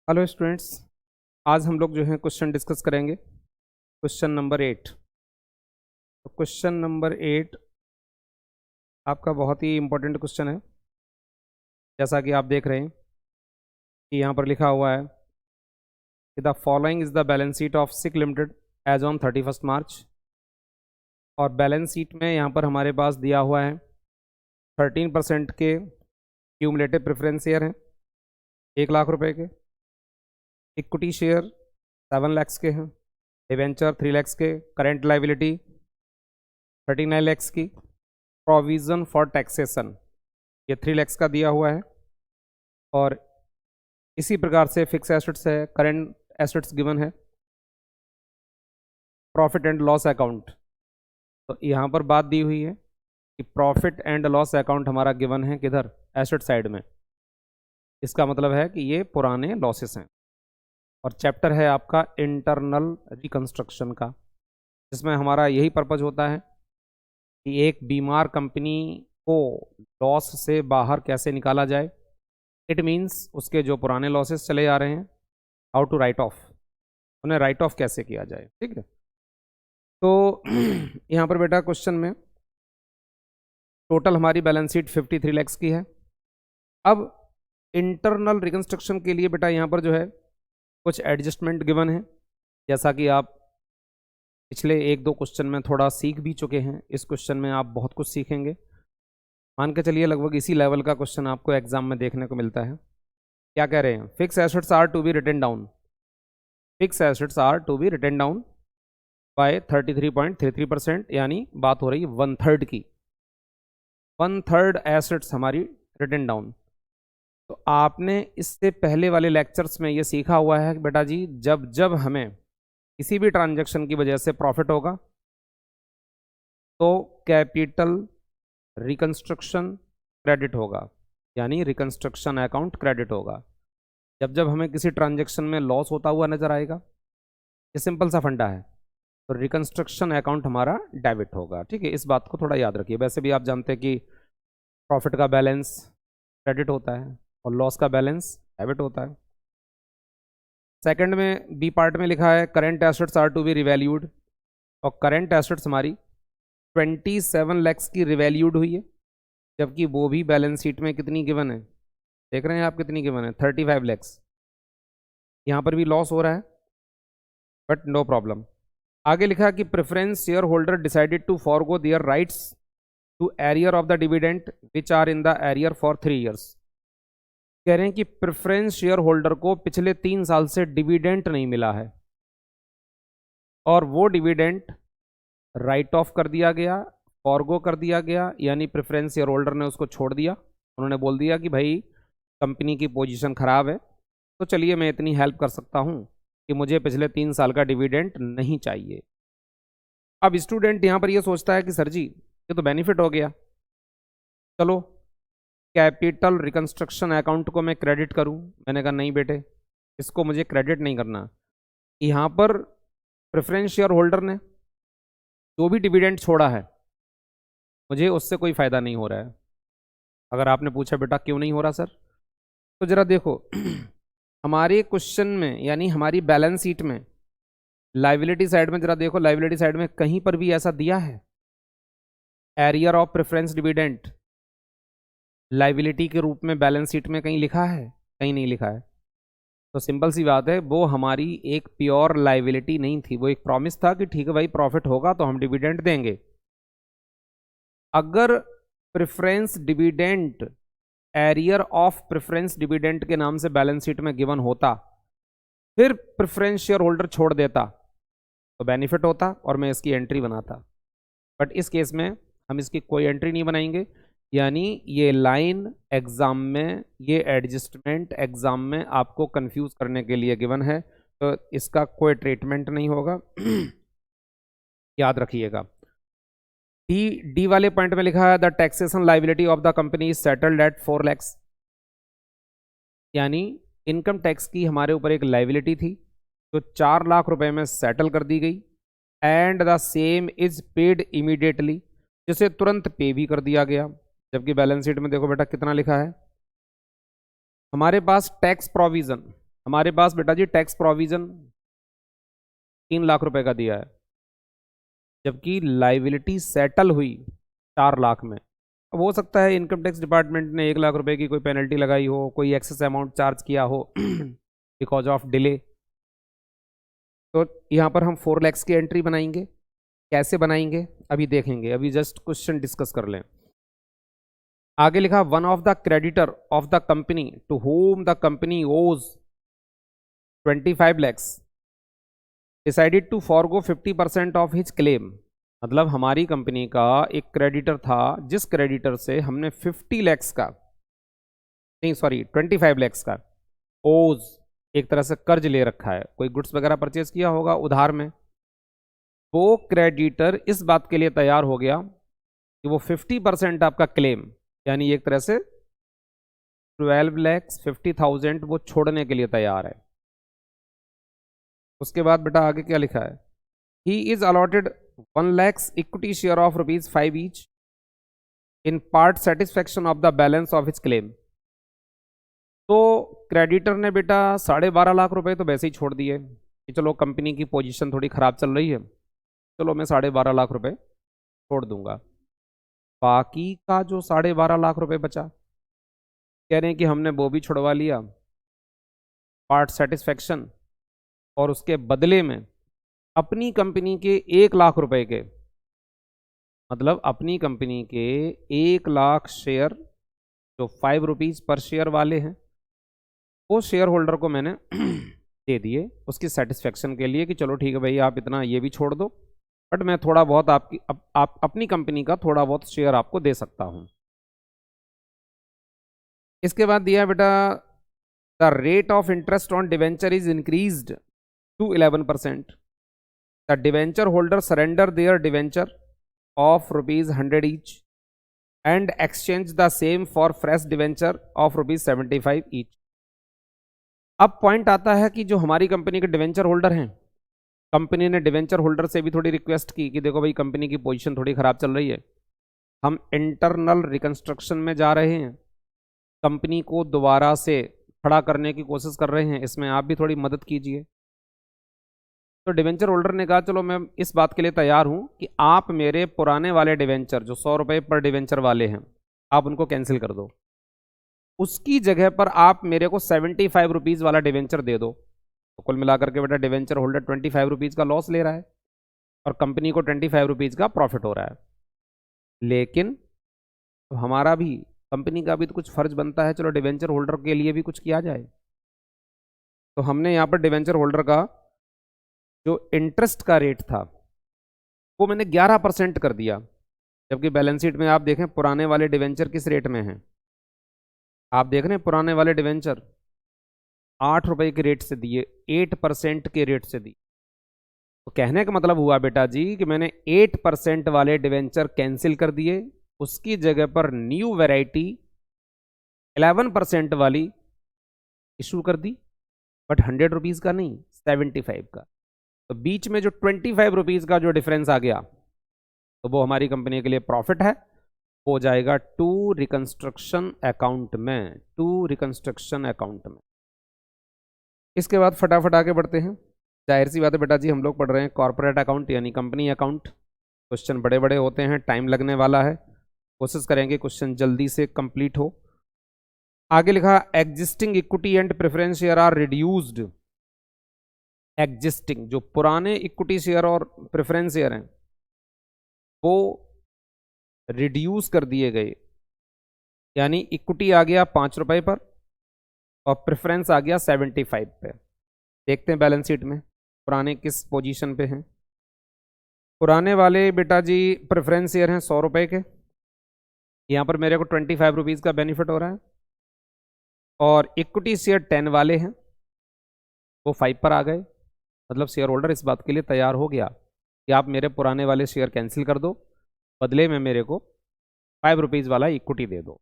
Hello students, आज हम लोग जो है क्वेश्चन डिस्कस करेंगे। Question number 8। तो क्वेश्चन नंबर 8 आपका बहुत ही इम्पोर्टेंट क्वेश्चन है। जैसा कि आप देख रहे हैं कि यहाँ पर लिखा हुआ है कि the following is the balance sheet of sick limited as on 31 March. और बैलेंस शीट में यहाँ पर हमारे पास दिया हुआ है 13% के क्यूमुलेटिव प्रेफरेंस शेयर हैं 1,00,000 रुपए के। इक्विटी शेयर 7 lakhs के हैं, डिवेंचर 3 lakhs के, करेंट लाइबिलिटी 39 lakhs की, प्रोविज़न फॉर टैक्सेशन ये 3 lakhs का दिया हुआ है। और इसी प्रकार से फिक्स एसेट्स है, करेंट एसेट्स गिवन है, प्रॉफिट एंड लॉस अकाउंट। तो यहाँ पर बात दी हुई है कि प्रॉफिट एंड लॉस अकाउंट हमारा गिवन है किधर, एसेट साइड में। इसका मतलब है कि ये पुराने लॉसेस हैं। और चैप्टर है आपका इंटरनल रिकंस्ट्रक्शन का, जिसमें हमारा यही पर्पज होता है कि एक बीमार कंपनी को लॉस से बाहर कैसे निकाला जाए। इट मीन्स उसके जो पुराने लॉसेस चले आ रहे हैं, हाउ टू राइट ऑफ, उन्हें राइट ऑफ कैसे किया जाए। ठीक है, तो यहाँ पर बेटा क्वेश्चन में टोटल हमारी बैलेंस शीट 53 lakhs की है। अब इंटरनल रिकंस्ट्रक्शन के लिए बेटा यहाँ पर जो है कुछ एडजस्टमेंट गिवन है, जैसा कि आप पिछले 1-2 क्वेश्चन में थोड़ा सीख भी चुके हैं। इस क्वेश्चन में आप बहुत कुछ सीखेंगे। मान के चलिए लगभग इसी लेवल का क्वेश्चन आपको एग्जाम में देखने को मिलता है। क्या कह रहे हैं, fix assets are to be written down. Fix assets are to be written down by 33.33%, यानी बात हो रही है 1/3 की। 1/3 एसेट्स हमारी रिटन डाउन। तो आपने इससे पहले वाले लेक्चर्स में ये सीखा हुआ है कि बेटा जी जब जब हमें किसी भी ट्रांजैक्शन की वजह से प्रॉफिट होगा तो कैपिटल रिकंस्ट्रक्शन क्रेडिट होगा, यानी रिकंस्ट्रक्शन अकाउंट क्रेडिट होगा। जब जब हमें किसी ट्रांजैक्शन में लॉस होता हुआ नजर आएगा, ये सिंपल सा फंडा है, तो रिकंस्ट्रक्शन अकाउंट हमारा डेबिट होगा। ठीक है, इस बात को थोड़ा याद रखिए। वैसे भी आप जानते हैं कि प्रॉफिट का बैलेंस क्रेडिट होता है और लॉस का बैलेंस डेबिट होता है। सेकंड में बी पार्ट में लिखा है current assets are to be revalued. और करेंट एसेट्स हमारी 27 lakhs की रिवैल्यूड हुई है, जबकि वो भी बैलेंस शीट में कितनी गिवन है, देख रहे हैं आप कितनी गिवन है, 35 lakhs। यहाँ पर भी लॉस हो रहा है बट नो प्रॉब्लम। आगे लिखा कि preference share holder decided to forgo their rights to arrear of the dividend which are in the arrear for 3 years। कह रहे हैं कि प्रेफरेंस शेयर होल्डर को पिछले 3 साल से डिविडेंट नहीं मिला है और वो डिविडेंट राइट ऑफ कर दिया गया, फॉरगो कर दिया गया, यानी प्रेफरेंस शेयर होल्डर ने उसको छोड़ दिया। उन्होंने बोल दिया कि भाई कंपनी की पोजीशन खराब है, तो चलिए मैं इतनी हेल्प कर सकता हूं कि मुझे पिछले 3 साल का डिविडेंट नहीं चाहिए। अब स्टूडेंट यहां पर यह सोचता है कि सर जी ये तो बेनिफिट हो गया, चलो कैपिटल रिकंस्ट्रक्शन अकाउंट को मैं क्रेडिट करूं। मैंने कहा नहीं बेटे, इसको मुझे क्रेडिट नहीं करना। यहाँ पर प्रेफरेंस शेयर होल्डर ने जो भी डिविडेंड छोड़ा है मुझे उससे कोई फ़ायदा नहीं हो रहा है। अगर आपने पूछा बेटा क्यों नहीं हो रहा सर, तो ज़रा देखो हमारे क्वेश्चन में यानी हमारी बैलेंस शीट में लाइबिलिटी साइड में ज़रा देखो, लाइबिलिटी साइड में कहीं पर भी ऐसा दिया है arrear of preference dividend liability के रूप में बैलेंस शीट में कहीं लिखा है? कहीं नहीं लिखा है। तो सिंपल सी बात है, वो हमारी एक प्योर लाइबिलिटी नहीं थी, वो एक प्रॉमिस था कि ठीक है भाई प्रॉफिट होगा तो हम डिविडेंड देंगे। अगर preference dividend arrear of preference dividend के नाम से बैलेंस शीट में गिवन होता, फिर प्रेफरेंस शेयर होल्डर छोड़ देता तो बेनिफिट होता और मैं इसकी एंट्री बनाता। बट इस केस में हम इसकी कोई एंट्री नहीं बनाएंगे, यानी ये लाइन एग्जाम में, ये एडजस्टमेंट एग्जाम में आपको कंफ्यूज करने के लिए गिवन है, तो इसका कोई ट्रीटमेंट नहीं होगा। याद रखिएगा। डी वाले पॉइंट में लिखा है the taxation liability of the company is settled at 4 lakhs, यानी इनकम टैक्स की हमारे ऊपर एक लाइबिलिटी थी जो 4 लाख रुपए में सेटल कर दी गई। And the same is paid immediately, जिसे तुरंत पे भी कर दिया गया। जबकि बैलेंस शीट में देखो बेटा कितना लिखा है, हमारे पास टैक्स प्रोविजन, हमारे पास बेटा जी टैक्स प्रोविजन 3 लाख रुपए का दिया है, जबकि लाइबिलिटी सेटल हुई 4 लाख में। अब हो सकता है इनकम टैक्स डिपार्टमेंट ने 1 लाख रुपए की कोई पेनल्टी लगाई हो, कोई एक्सेस अमाउंट चार्ज किया हो बिकॉज ऑफ डिले। तो यहाँ पर हम 4 लैक्स की एंट्री बनाएंगे। कैसे बनाएंगे अभी देखेंगे, अभी जस्ट क्वेश्चन डिस्कस कर लें। आगे लिखा, one of the creditor of the company to home the company owes 25 lakhs decided to forgo 50% of his claim. मतलब हमारी कंपनी का एक क्रेडिटर था, जिस क्रेडिटर से हमने 50 लैक्स का, नहीं सॉरी 25 लैक्स का ओज, एक तरह से कर्ज ले रखा है, कोई गुड्स वगैरह परचेज किया होगा उधार में। वो क्रेडिटर इस बात के लिए तैयार हो गया कि वो 50% आपका क्लेम, यानी एक तरह से 12,50,000 वो छोड़ने के लिए तैयार है। उसके बाद बेटा आगे क्या लिखा है, he is allotted 1 lakhs equity share of ₹5 each in part satisfaction of the balance of his claim. तो क्रेडिटर ने बेटा 12.5 लाख रुपए तो वैसे ही छोड़ दिए कि चलो कंपनी की पोजीशन थोड़ी ख़राब चल रही है, चलो मैं 12.5 लाख रुपए छोड़ दूंगा। बाकी का जो 12.5 लाख रुपए बचा, कह रहे हैं कि हमने वो भी छुड़वा लिया पार्ट सेटिस्फेक्शन, और उसके बदले में अपनी कंपनी के 1 लाख रुपए के, मतलब अपनी कंपनी के 1 लाख शेयर जो ₹5 पर शेयर वाले हैं, वो शेयर होल्डर को मैंने दे दिए उसकी सेटिस्फेक्शन के लिए कि चलो ठीक है भाई, आप इतना ये भी छोड़ दो, बट मैं थोड़ा बहुत आपकी आप अपनी कंपनी का थोड़ा बहुत शेयर आपको दे सकता हूं। इसके बाद दिया बेटा, the rate of interest on debenture is increased to 11%। The debenture holder surrender their debenture of ₹100 each and exchange the same for fresh debenture of ₹75 each. अब पॉइंट आता है कि जो हमारी कंपनी के डिवेंचर होल्डर हैं, कंपनी ने debenture holder से भी थोड़ी रिक्वेस्ट की कि देखो भाई कंपनी की पोजीशन थोड़ी ख़राब चल रही है, हम इंटरनल रिकंस्ट्रक्शन में जा रहे हैं, कंपनी को दोबारा से खड़ा करने की कोशिश कर रहे हैं, इसमें आप भी थोड़ी मदद कीजिए। तो डिवेंचर होल्डर ने कहा चलो मैं इस बात के लिए तैयार हूं कि आप मेरे पुराने वाले डिवेंचर जो ₹100 पर डिवेंचर वाले हैं, आप उनको कैंसिल कर दो, उसकी जगह पर आप मेरे को ₹75 वाला डिवेंचर दे दो। तो कुल मिलाकर के बेटा डिवेंचर होल्डर ₹25 का लॉस ले रहा है और कंपनी को ₹25 का प्रॉफिट हो रहा है। लेकिन तो हमारा भी, कंपनी का भी तो कुछ फर्ज बनता है, चलो डिवेंचर होल्डर के लिए भी कुछ किया जाए। तो हमने यहाँ पर डिवेंचर होल्डर का जो इंटरेस्ट का रेट था वो मैंने 11% कर दिया, जबकि बैलेंस शीट में आप देखें पुराने वाले डिवेंचर किस रेट में हैं। आप देख रहे हैं पुराने वाले डिवेंचर ₹8 के रेट से दिए, 8% के रेट से दी। तो कहने का मतलब हुआ बेटा जी कि मैंने 8% वाले डिवेंचर कैंसिल कर दिए, उसकी जगह पर न्यू वैरायटी 11% वाली इशू कर दी, बट ₹100 का नहीं, 75 का। तो बीच में जो ₹25 का जो डिफरेंस आ गया, तो वो हमारी कंपनी के लिए प्रॉफिट है, हो जाएगा टू रिकंस्ट्रक्शन अकाउंट में, टू रिकंस्ट्रक्शन अकाउंट में। इसके बाद फटाफट आगे बढ़ते हैं। जाहिर सी बात है बेटा जी, हम लोग पढ़ रहे हैं कॉर्पोरेट अकाउंट यानी कंपनी अकाउंट। क्वेश्चन बड़े बड़े होते हैं, टाइम लगने वाला है, कोशिश करेंगे क्वेश्चन जल्दी से कंप्लीट हो। आगे लिखा, existing equity and preference share are reduced. Existing जो पुराने इक्विटी शेयर और प्रेफरेंस शेयर हैं वो रिड्यूस कर दिए गए, यानी इक्विटी आ गया ₹5 पर और प्रेफरेंस आ गया 75 पे। देखते हैं बैलेंस शीट में पुराने किस पोजीशन पे हैं। पुराने वाले बेटा जी प्रेफरेंस शेयर हैं ₹100 के, यहाँ पर मेरे को ₹25 का बेनिफिट हो रहा है, और इक्विटी शेयर 10 वाले हैं वो 5 पर आ गए। मतलब शेयर होल्डर इस बात के लिए तैयार हो गया कि आप मेरे पुराने वाले शेयर कैंसिल कर दो, बदले में मेरे को ₹5 वाला इक्विटी दे दो।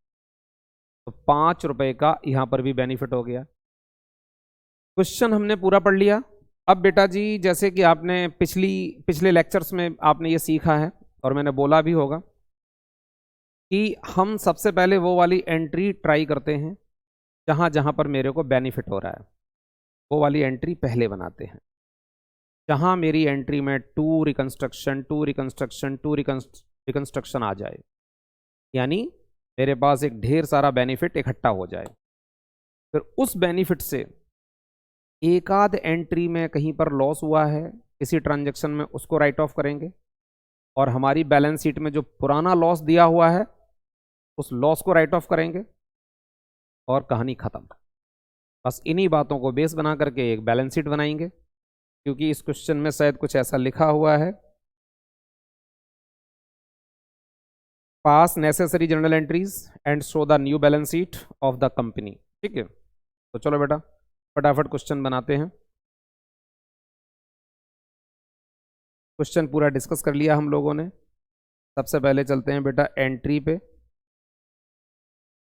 तो ₹5 का यहाँ पर भी बेनिफिट हो गया। क्वेश्चन हमने पूरा पढ़ लिया। अब बेटा जी जैसे कि आपने पिछले लेक्चर्स में आपने ये सीखा है और मैंने बोला भी होगा कि हम सबसे पहले वो वाली एंट्री ट्राई करते हैं जहाँ जहाँ पर मेरे को बेनिफिट हो रहा है। वो वाली एंट्री पहले बनाते हैं, जहां मेरी एंट्री में टू रिकंस्ट्रक्शन आ जाए, यानी मेरे पास एक ढेर सारा बेनिफिट इकट्ठा हो जाए। फिर उस बेनिफिट से एक आध एंट्री में कहीं पर लॉस हुआ है किसी ट्रांजैक्शन में, उसको राइट ऑफ करेंगे, और हमारी बैलेंस शीट में जो पुराना लॉस दिया हुआ है उस लॉस को राइट ऑफ करेंगे, और कहानी खत्म। बस इन्हीं बातों को बेस बना करके एक बैलेंस शीट बनाएंगे, क्योंकि इस क्वेश्चन में शायद कुछ ऐसा लिखा हुआ है, पास necessary journal entries and show the new balance sheet of the company. ठीक है, तो चलो बेटा फटाफट क्वेश्चन बनाते हैं। क्वेश्चन पूरा डिस्कस कर लिया हम लोगों ने। सबसे पहले चलते हैं बेटा एंट्री पे,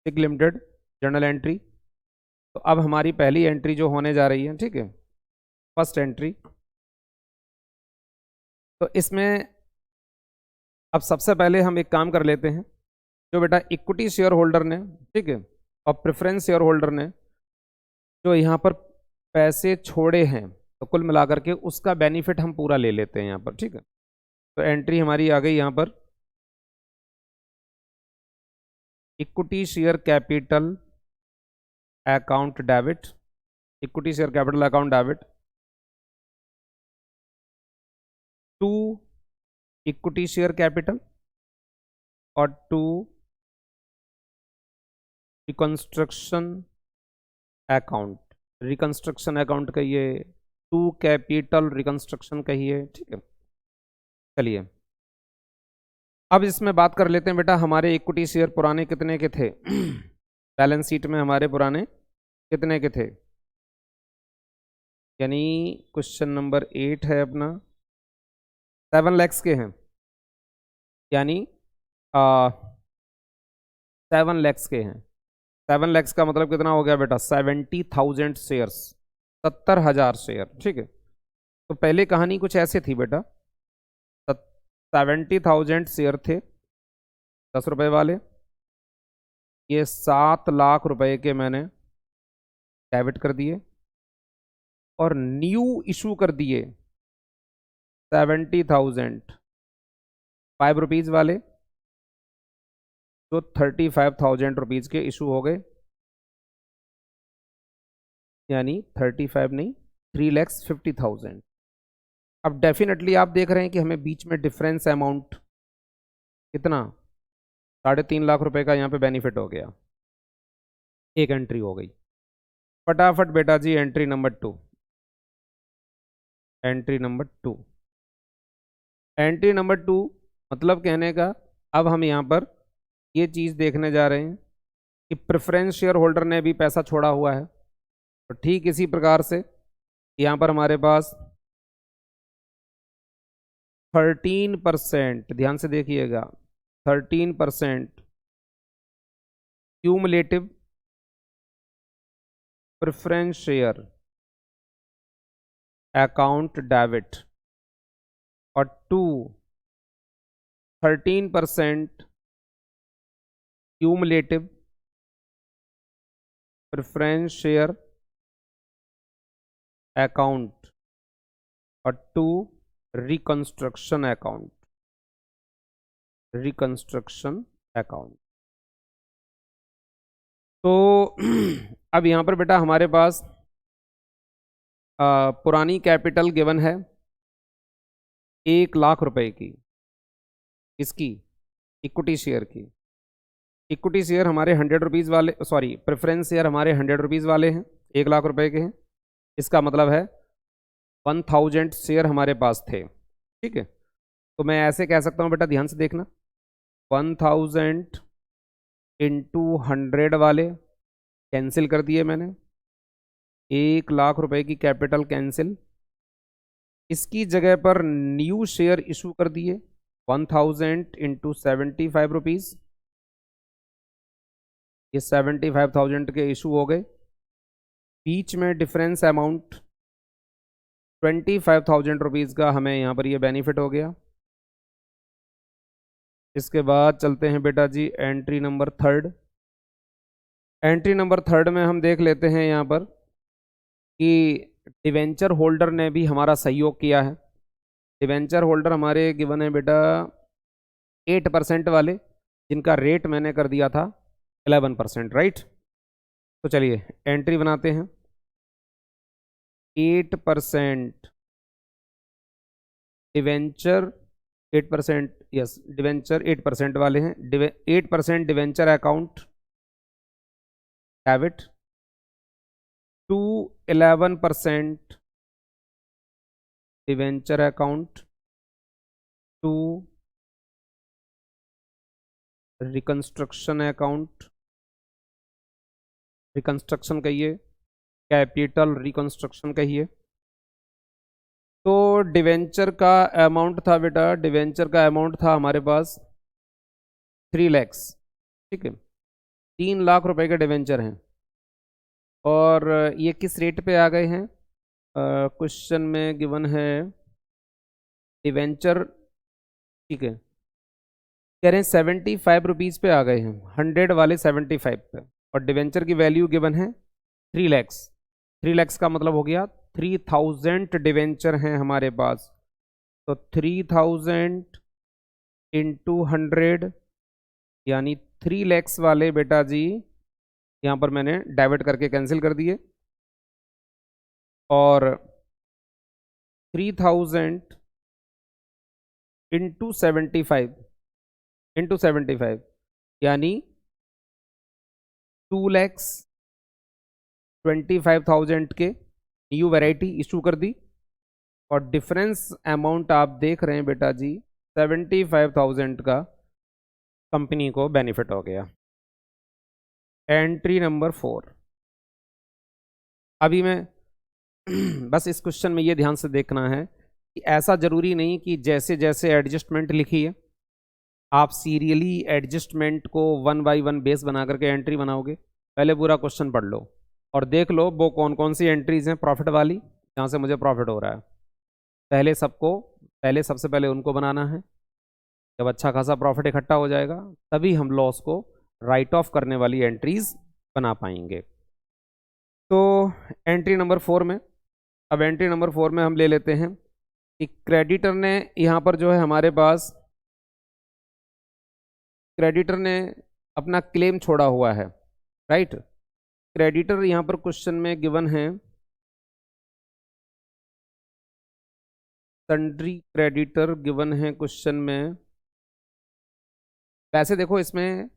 सिग लिमिटेड जर्नल एंट्री। तो अब हमारी पहली एंट्री जो होने जा रही है, ठीक है, फर्स्ट एंट्री, तो इसमें अब सबसे पहले हम एक काम कर लेते हैं। जो बेटा इक्विटी शेयर होल्डर ने, ठीक है, और प्रेफरेंस शेयर होल्डर ने जो यहाँ पर पैसे छोड़े हैं, तो कुल मिलाकर के उसका बेनिफिट हम पूरा ले लेते हैं यहाँ पर। ठीक है, तो एंट्री हमारी आ गई यहाँ पर, equity share capital account debit, equity share capital account debit to equity share capital और to reconstruction account, reconstruction account कहिए, टू कैपिटल रिकंस्ट्रक्शन कहिए। ठीक है, चलिए अब इसमें बात कर लेते हैं बेटा, हमारे इक्विटी शेयर पुराने कितने के थे बैलेंस शीट में हमारे पुराने कितने के थे, यानी क्वेश्चन नंबर 8 है अपना, 7 लैक्स के हैं, यानी 7 लैक्स के हैं। 7 लैक्स का मतलब कितना हो गया बेटा, 70,000 शेयर्स, 70,000 शेयर। ठीक है, तो पहले कहानी कुछ ऐसे थी बेटा, 70,000 शेयर थे 10 रुपए वाले, ये 7 लाख रुपए के मैंने डेबिट कर दिए, और न्यू इशू कर दिए 70,000 ₹5 वाले, जो 35,000 रुपीज़ के इशू हो गए, यानी 35 नहीं 3,50,000। अब डेफिनेटली आप देख रहे हैं कि हमें बीच में डिफरेंस अमाउंट कितना, 3.5 लाख रुपए का यहाँ पे बेनिफिट हो गया, एक एंट्री हो गई। फटाफट बेटा जी entry number 2, entry number 2, entry number 2 मतलब कहने का, अब हम यहाँ पर ये चीज़ देखने जा रहे हैं कि प्रेफरेंस शेयर होल्डर ने भी पैसा छोड़ा हुआ है, तो ठीक इसी प्रकार से यहाँ पर हमारे पास 13%, ध्यान से देखिएगा, 13% cumulative preference share account debit, और 13% क्यूमुलेटिव प्रेफरेंस शेयर अकाउंट, और 2 रिकंस्ट्रक्शन अकाउंट, रिकंस्ट्रक्शन अकाउंट। तो अब यहाँ पर बेटा हमारे पास पुरानी कैपिटल गिवन है 1 लाख रुपए की, इसकी इक्विटी शेयर की, इक्विटी शेयर हमारे 100 रुपीज़ वाले, सॉरी प्रेफरेंस शेयर हमारे 100 रुपीज़ वाले हैं, 1 लाख रुपए के हैं, इसका मतलब है 1000 शेयर हमारे पास थे। ठीक है, तो मैं ऐसे कह सकता हूँ बेटा, ध्यान से देखना, 1000 इंटू 100 वाले कैंसिल कर दिए मैंने, 1 लाख रुपए की कैपिटल कैंसिल, इसकी जगह पर न्यू शेयर इशू कर दिए 1000 इंटू 75 रुपीज़, ये 75,000 के इशू हो गए। बीच में डिफरेंस अमाउंट 25,000 रुपीज़ का हमें यहाँ पर ये बेनिफिट हो गया। इसके बाद चलते हैं बेटा जी एंट्री नंबर 3, एंट्री नंबर 3 में हम देख लेते हैं यहाँ पर कि डिवेंचर होल्डर ने भी हमारा सहयोग किया है। डिवेंचर होल्डर हमारे गिवन है बेटा 8% वाले, जिनका रेट मैंने कर दिया था 11%, राइट। तो चलिए एंट्री बनाते हैं। 8% डिवेंचर, 8%, यस डिवेंचर 8% वाले हैं। 8% debenture account debit to 11% debenture account to reconstruction account, reconstruction कहिए, कैपिटल रिकंस्ट्रक्शन कहिए। तो डिवेंचर का अमाउंट था बेटा, डिवेंचर का अमाउंट था हमारे पास 3 लैक्स, ठीक है। 3 लाख रुपए के डिवेंचर हैं और ये किस रेट पे आ गए हैं? क्वेश्चन में गिवन है डिवेंचर, ठीक है, कह रहे हैं 75 रुपीज़ पे आ गए हैं, 100 वाले 75 पे, और डिवेंचर की वैल्यू गिवन है 3 लैक्स। 3 लैक्स का मतलब हो गया 3000 डिवेंचर हैं हमारे पास। तो 3000 इंटू 100 यानी 3 लैक्स वाले बेटा जी यहाँ पर मैंने डाइवर्ट करके कैंसिल कर दिए, और 3000 इंटू 75 यानी 2,25,000 के न्यू वैरायटी इशू कर दी, और डिफरेंस अमाउंट आप देख रहे हैं बेटा जी 75,000 का कंपनी को बेनिफिट हो गया। Entry number 4। अभी मैं बस इस क्वेश्चन में ये ध्यान से देखना है कि ऐसा ज़रूरी नहीं कि जैसे जैसे एडजस्टमेंट लिखी है आप सीरियली एडजस्टमेंट को 1 बाय 1 बेस बना करके एंट्री बनाओगे। पहले पूरा क्वेश्चन पढ़ लो और देख लो वो कौन कौन सी एंट्रीज हैं प्रॉफिट वाली, जहाँ से मुझे प्रॉफिट हो रहा है। पहले सबसे पहले उनको बनाना है। जब अच्छा खासा प्रॉफिट इकट्ठा हो जाएगा तभी हम लॉस को राइट ऑफ करने वाली एंट्रीज बना पाएंगे। तो एंट्री नंबर 4 में, अब एंट्री नंबर 4 में हम ले लेते हैं कि क्रेडिटर ने यहाँ पर जो है हमारे पास, क्रेडिटर ने अपना क्लेम छोड़ा हुआ है, राइट। क्रेडिटर यहाँ पर क्वेश्चन में गिवन है सन्ड्री क्रेडिटर गिवन है क्वेश्चन में। वैसे देखो इसमें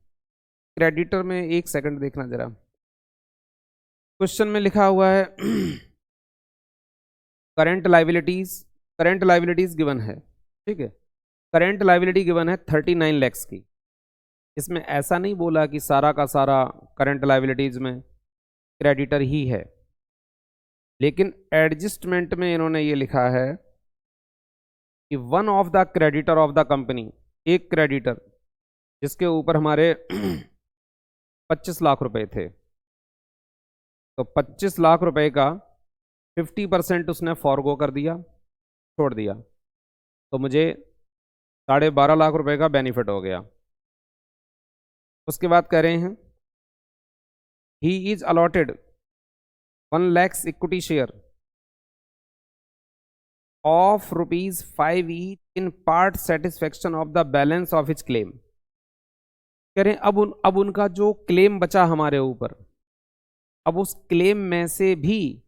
क्रेडिटर में, एक सेकंड देखना जरा, क्वेश्चन में लिखा हुआ है करंट लाइबिलिटीज गिवन है, ठीक है। करंट लाइबिलिटी गिवन है 39 लैक्स की। इसमें ऐसा नहीं बोला कि सारा का सारा करंट लाइबिलिटीज में क्रेडिटर ही है, लेकिन एडजस्टमेंट में इन्होंने ये लिखा है कि one of the creditor of the company, एक क्रेडिटर जिसके ऊपर हमारे 25 लाख रुपए थे, तो 25 लाख रुपए का 50% उसने फॉरगो कर दिया, छोड़ दिया, तो मुझे 12.5 लाख रुपए का बेनिफिट हो गया। उसके बाद कह रहे हैं he is allotted 1 lakhs equity share of ₹5 each in part satisfaction of the balance of his claim. कह रहे हैं अब उनका जो क्लेम बचा हमारे ऊपर, अब उस क्लेम में से भी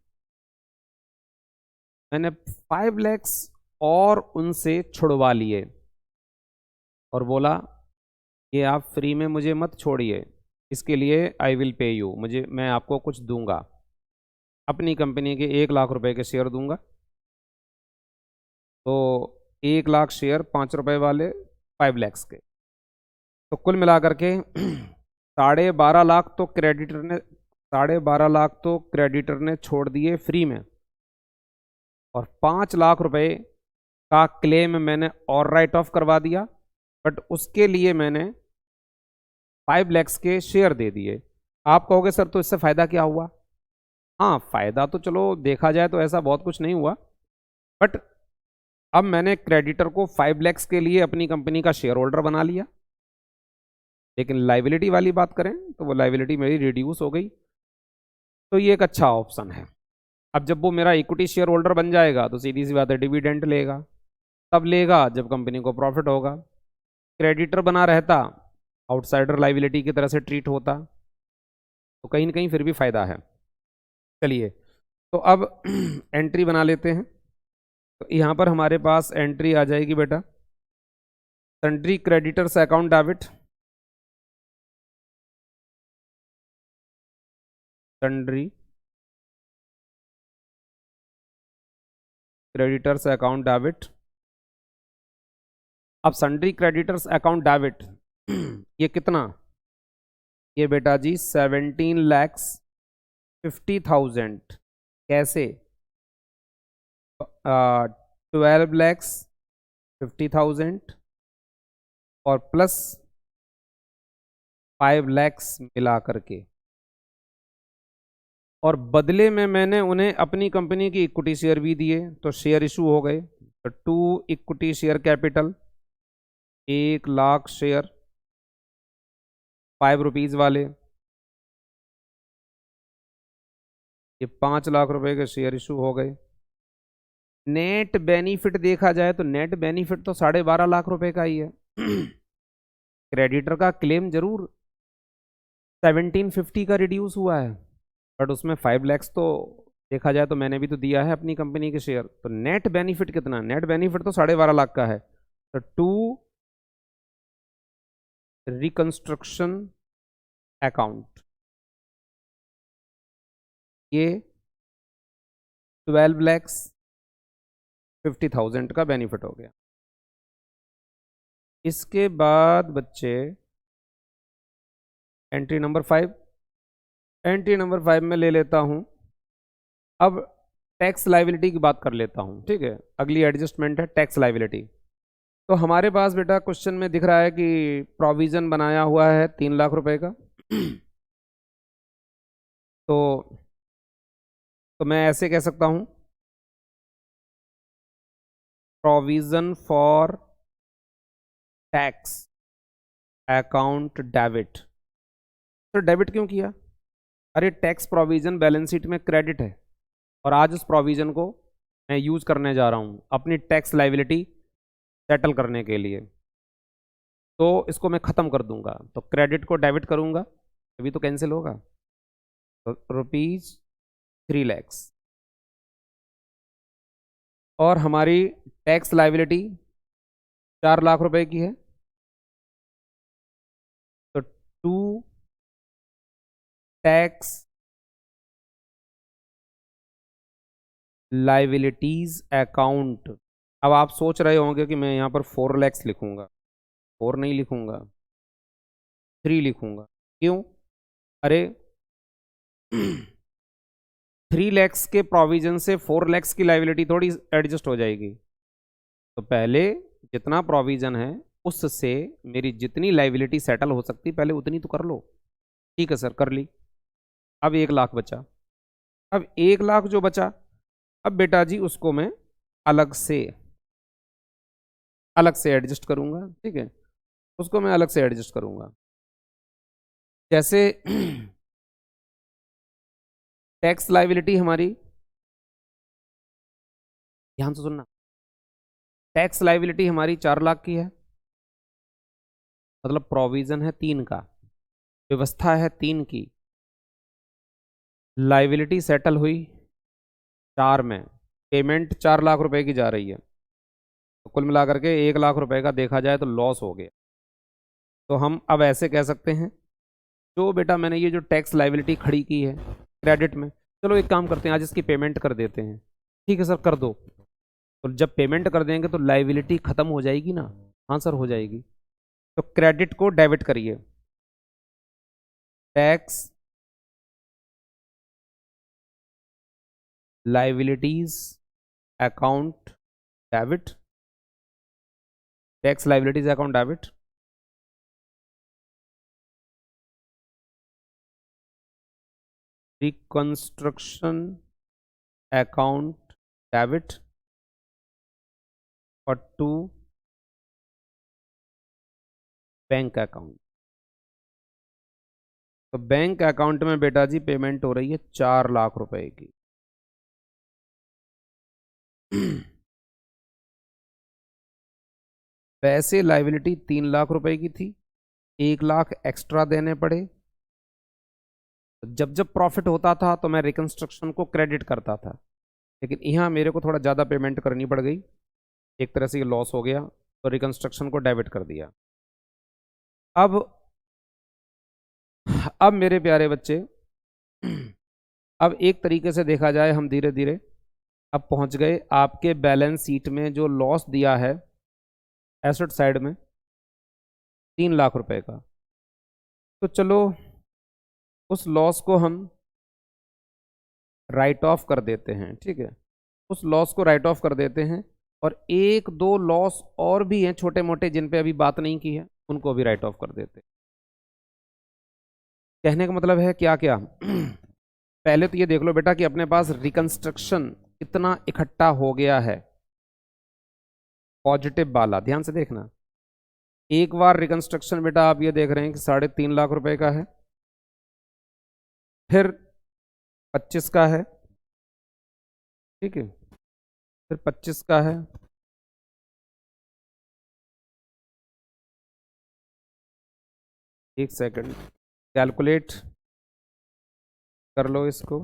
मैंने 5 lakhs और उनसे छुड़वा लिए और बोला ये आप फ्री में मुझे मत छोड़िए, इसके लिए आई विल पे यू, मैं आपको कुछ दूंगा, अपनी कंपनी के 1 लाख रुपए के शेयर दूंगा। तो 1 लाख शेयर 5 रुपए वाले 5 lakhs के, तो कुल मिलाकर के 12.5 लाख तो क्रेडिटर ने छोड़ दिए फ्री में, और 5 लाख रुपए का क्लेम मैंने और राइट ऑफ करवा दिया, बट उसके लिए मैंने 5 lakhs के शेयर दे दिए। आप कहोगे सर तो इससे फ़ायदा क्या हुआ? हाँ, फ़ायदा तो चलो देखा जाए तो ऐसा बहुत कुछ नहीं हुआ, बट अब मैंने क्रेडिटर को 5 lakhs के लिए अपनी कंपनी का शेयर होल्डर बना लिया। लेकिन लाइबिलिटी वाली बात करें तो वो लाइबिलिटी मेरी रिड्यूस हो गई, तो ये एक अच्छा ऑप्शन है। अब जब वो मेरा इक्विटी शेयर होल्डर बन जाएगा तो सीधी सी बात है डिविडेंड लेगा, तब लेगा जब कंपनी को प्रॉफिट होगा। क्रेडिटर बना रहता, आउटसाइडर लाइबिलिटी की तरह से ट्रीट होता, तो कहीं ना कहीं फिर भी फायदा है। चलिए, तो अब एंट्री बना लेते हैं। तो यहाँ पर हमारे पास एंट्री आ जाएगी बेटा, sundry creditors account debit, sundry creditors account debit. अब सन्ड्री क्रेडिटर्स अकाउंट डेबिट ये कितना, ये बेटा जी 17,50,000। कैसे, 12,50,000 और प्लस 5 लैक्स मिला करके, और बदले में मैंने उन्हें अपनी कंपनी की इक्विटी शेयर भी दिए, तो शेयर इशू हो गए। तो 2 equity share capital, 1,00,000 share 5 rupees वाले, ये 5 लाख रुपए के शेयर इशू हो गए। नेट बेनिफिट देखा जाए तो नेट बेनिफिट तो 12.5 लाख रुपए का ही है। क्रेडिटर का क्लेम जरूर 1750 का रिड्यूस हुआ है, बट उसमें 5 लैक्स तो देखा जाए तो मैंने भी तो दिया है अपनी कंपनी के शेयर। तो नेट बेनिफिट कितना, नेट बेनिफिट तो 12.5 लाख का है। तो 2 रिकंस्ट्रक्शन अकाउंट, ये 12,50,000 का बेनिफिट हो गया। इसके बाद बच्चे एंट्री नंबर 5, एंट्री नंबर 5 में ले लेता हूं, अब टैक्स लाइबिलिटी की बात कर लेता हूं, ठीक है। अगली एडजस्टमेंट है टैक्स लाइबिलिटी। तो हमारे पास बेटा क्वेश्चन में दिख रहा है कि प्रोविजन बनाया हुआ है 3 लाख रुपए का। तो मैं ऐसे कह सकता हूं, provision for tax account debit. तो डेबिट क्यों किया, अरे टैक्स प्रोविजन बैलेंस शीट में क्रेडिट है, और आज उस प्रोविजन को मैं यूज करने जा रहा हूं अपनी टैक्स लाइबिलिटी सेटल करने के लिए, तो इसको मैं ख़त्म कर दूंगा। तो क्रेडिट को डेबिट करूंगा, अभी तो कैंसिल होगा। तो ₹3 लैक्स, और हमारी टैक्स लाइबिलिटी 4 लाख रुपए की है। तो 2 टैक्स लाइबिलिटीज अकाउंट। अब आप सोच रहे होंगे कि मैं यहाँ पर 4 लैक्स लिखूंगा, 4 नहीं लिखूंगा, 3 लिखूंगा। क्यों, अरे 3 लैक्स के प्रोविजन से 4 लैक्स की लाइबिलिटी थोड़ी एडजस्ट हो जाएगी। तो पहले जितना प्रोविजन है उससे मेरी जितनी लाइबिलिटी सेटल हो सकती पहले उतनी तो कर लो। ठीक है सर, कर ली। अब 1 लाख बचा, अब 1 लाख जो बचा, अब बेटा जी उसको मैं अलग से एडजस्ट करूंगा, ठीक है, उसको मैं अलग से एडजस्ट करूंगा। जैसे टैक्स लाइबिलिटी हमारी, ध्यान से सुनना, टैक्स लाइबिलिटी हमारी 4 लाख की है, मतलब प्रोविजन है 3 का, व्यवस्था है 3 की, लाइबिलिटी सेटल हुई 4 में, पेमेंट 4 लाख रुपए की जा रही है, तो कुल मिलाकर के 1 लाख रुपए का देखा जाए तो लॉस हो गया। तो हम अब ऐसे कह सकते हैं, जो बेटा मैंने ये जो टैक्स लाइबिलिटी खड़ी की है क्रेडिट में, चलो एक काम करते हैं आज इसकी पेमेंट कर देते हैं। ठीक है सर, कर दो। तो जब पेमेंट कर देंगे तो लाइबिलिटी खत्म हो जाएगी ना, हाँ सर हो जाएगी। तो क्रेडिट को डेबिट करिए, tax liabilities account debit, tax liabilities account debit, reconstruction account debit, और 2 बैंक अकाउंट। तो बैंक अकाउंट में बेटा जी पेमेंट हो रही है 4 लाख रुपए की, वैसे लाइबिलिटी 3 लाख रुपए की थी, 1 लाख एक्स्ट्रा देने पड़े। जब जब प्रॉफिट होता था तो मैं रिकंस्ट्रक्शन को क्रेडिट करता था, लेकिन यहाँ मेरे को थोड़ा ज़्यादा पेमेंट करनी पड़ गई, एक तरह से ये लॉस हो गया, तो रिकंस्ट्रक्शन को डेबिट कर दिया। अब मेरे प्यारे बच्चे, अब एक तरीके से देखा जाए, हम धीरे धीरे अब पहुंच गए आपके बैलेंस शीट में जो लॉस दिया है एसेट साइड में 3 लाख रुपए का। तो चलो उस लॉस को हम राइट ऑफ कर देते हैं, ठीक है, उस लॉस को राइट ऑफ कर देते हैं। और एक दो लॉस और भी हैं छोटे मोटे जिन पे अभी बात नहीं की है, उनको भी राइट ऑफ कर देते हैं। कहने का मतलब है क्या क्या पहले तो ये देख लो बेटा कि अपने पास रिकंस्ट्रक्शन कितना इकट्ठा हो गया है, पॉजिटिव वाला, ध्यान से देखना। एक बार रिकंस्ट्रक्शन बेटा आप ये देख रहे हैं कि 3.5 लाख रुपए का है, फिर 25 का है, ठीक है, फिर 25 का है, एक सेकंड कैलकुलेट कर लो इसको।